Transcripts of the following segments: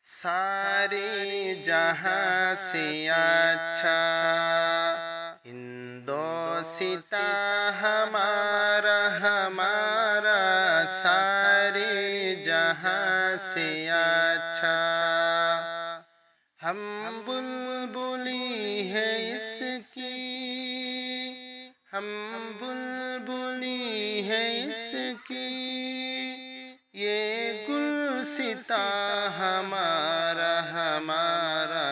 सारे जहां से अच्छा हिंदोसिता हमारा हमारा सारे जहां से अच्छा। हम बुलबुली है इसकी, हम बुलबुली है इसकी, ये गुलसिता हमारा हमारा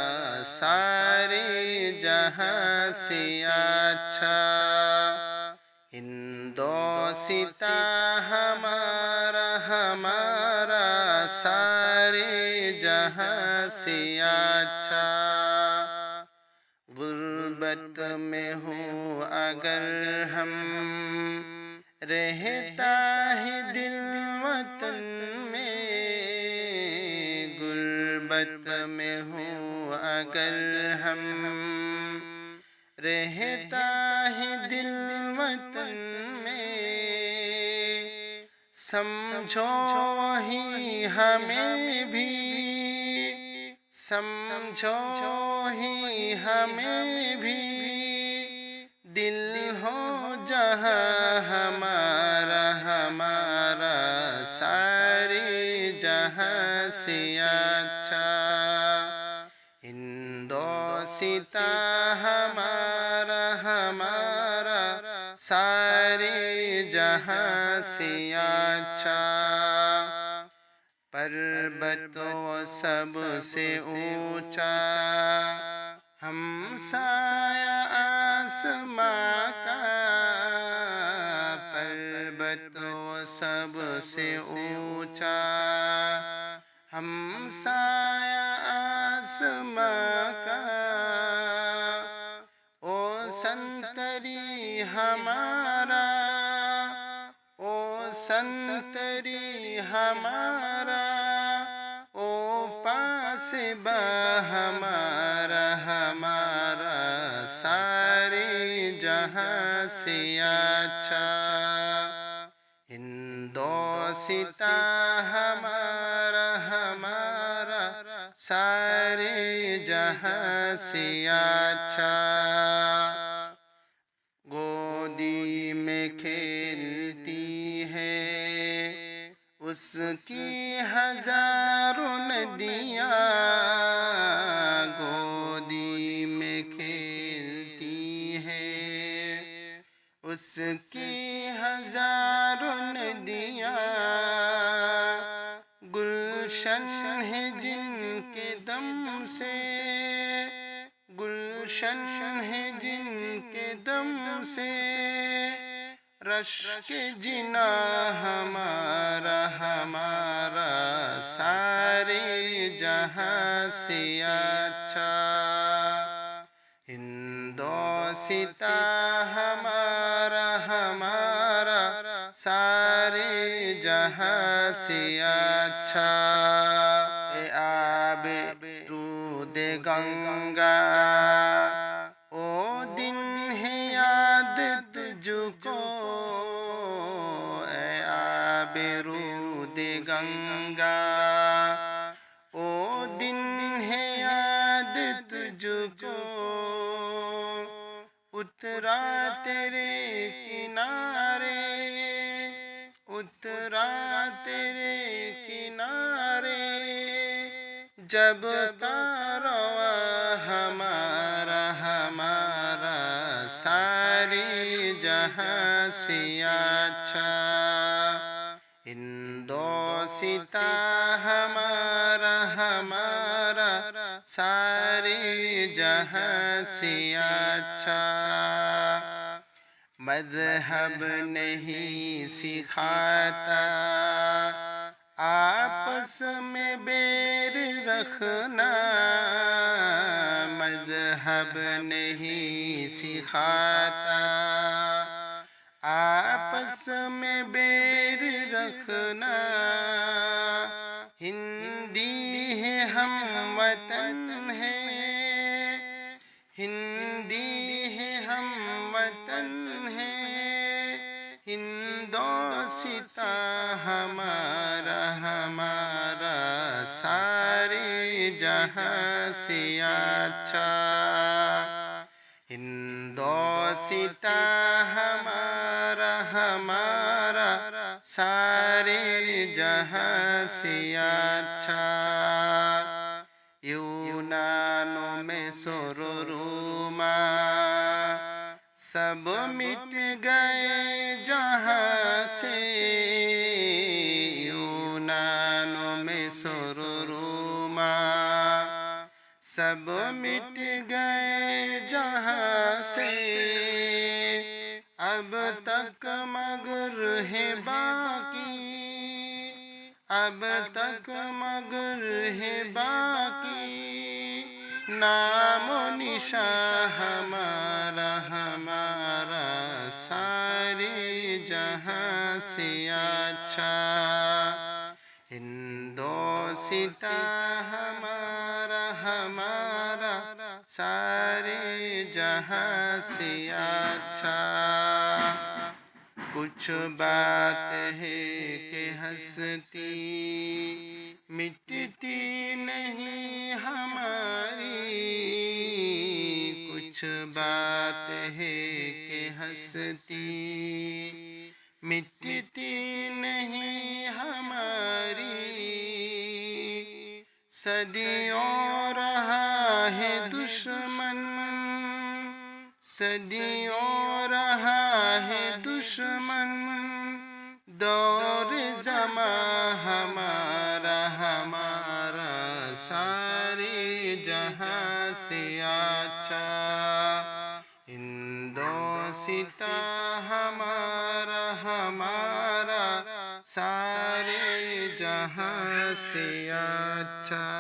सारे जहां से अच्छा। हिंदोसिता हमारा हमारा सारे जहां से अच्छा। गुर्बत में हूँ अगर हम, रहता है दिल वतन में। गुर्बत में हूँ अगर हम, रहता है दिल वतन में। समझो ही हमें भी, समझो ही हमें भी, दिल हो जहाँ हमारा हमारा सारे जहाँ से अच्छा। हिंदोसिता हमारा हमारा सारे जहाँ से अच्छा। पर्वतों सबसे ऊंचा हम साया आसमां का। पर्वतों सबसे ऊंचा हम साया आसमां का। ओ संतरी हमारा, ओ संतरी हमारा, ओ पास बा हमारा हमारा सारे जहां से अच्छा। हिंदोसिता हमारा हमारा सारे जहां से अच्छा। गोदी में खेलती है उसकी हजारों नदियाँ। गोदी में खेलती है उसकी हजारों नदियाँ। गुलशन है जिनके दम से, गुलशन है जिनके दम से। रश्क जिना हमारा हमारा सारे जहां से अच्छा। हिंदोसिता हमारा हमारा सारे जहां से अच्छा। ए आबे रूदे गंगा, ओ दिन है याद तुझको। ए आबे रूदे गंगा, ओ दिन है याद तुझको। उतरा तेरे किनारे, उतरा तेरे किनारे, जब कारवां हमारा हमारा सारे जहां से अच्छा। हिंदोसिता हमारा हमारा सारे जहां से अच्छा। मज़हब नहीं सिखाता आपस में बैर रखना। मज़हब नहीं सिखाता आपस में बैर रखना। हिंदी है हम वतन है, हिंदी है हम वतन है। हिंदोसिता हमारा हमारा सारा सारे जहां से अच्छा। हिंदोसिता हमारा हमारा सारे जहां से अच्छा। यूनानों में सोरोमा सब मिट गए जहां से। यूनानों में सोरोमा सब मिट गए जहां से। अब तक मगर है बाकी, अब तक मगर है बाकी। नामो निशा हमारा हमारा सारे जहां से अच्छा। हिंदोसिता हमारा हमारा सारे जहां से अच्छा। कुछ बात है कि हंसती मिटती नहीं हमारी। कुछ बात है कि हंसती मिटती नहीं हमारी। सदियों रहा है दुश्मन, सदियों रहा है दुश्मन। दौर ज़मा हमारा हमारा सारे जहां से अच्छा। हिंदोसिता हमारा हमारा सारे जहां से अच्छा।